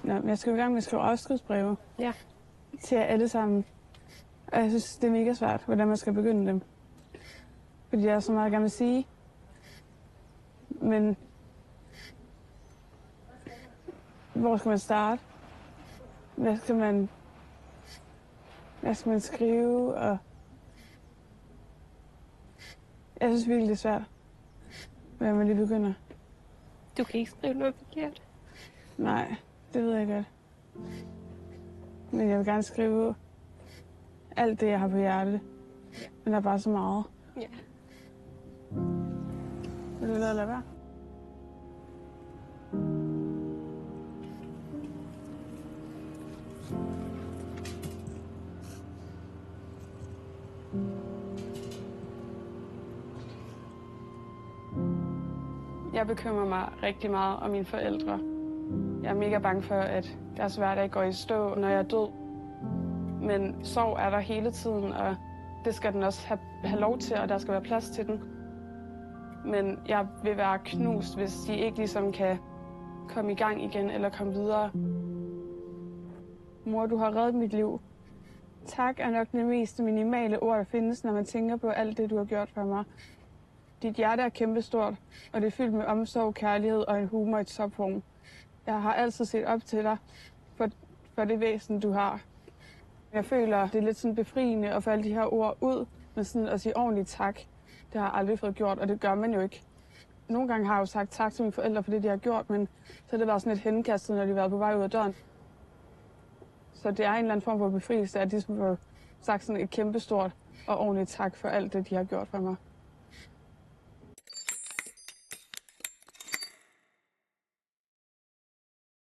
Nå, men jeg skal jo i gang med at skrive afskedsbreve. Ja. Til jer alle sammen. Og jeg synes, det er mega svært, hvordan man skal begynde dem. Fordi jeg er så meget, jeg gerne vil sige. Men hvor skal man starte? Hvad skal man skrive? Og jeg synes virkelig, det er svært, hvordan man lige begynder. Du kan ikke skrive noget forkert. Nej, det ved jeg godt. Men jeg vil gerne skrive alt det, jeg har på hjertet. Men der er bare så meget. Ja. Vil du lade være? Jeg bekymrer mig rigtig meget om mine forældre. Jeg er mega bange for, at deres hverdag går i stå, når jeg er død. Men sorg er der hele tiden, og det skal den også have lov til, og der skal være plads til den. Men jeg vil være knust, hvis de ikke ligesom kan komme i gang igen eller komme videre. Mor, du har reddet mit liv. Tak er nok det mest minimale ord, der findes, når man tænker på alt det, du har gjort for mig. Dit hjerte er kæmpestort, og det er fyldt med omsorg, kærlighed og en humor i topform. Jeg har altid set op til dig for det væsen, du har. Jeg føler, det er lidt sådan befriende at få alle de her ord ud, men sådan at sige ordentligt tak, det har jeg aldrig fået gjort, og det gør man jo ikke. Nogle gange har jeg jo sagt tak til mine forældre for det, de har gjort, men så har det været sådan lidt henkastet, når de har været på vej ud af døren. Så det er en eller anden form for befrielse, at de får sagt sådan et kæmpestort og ordentligt tak for alt det, de har gjort for mig.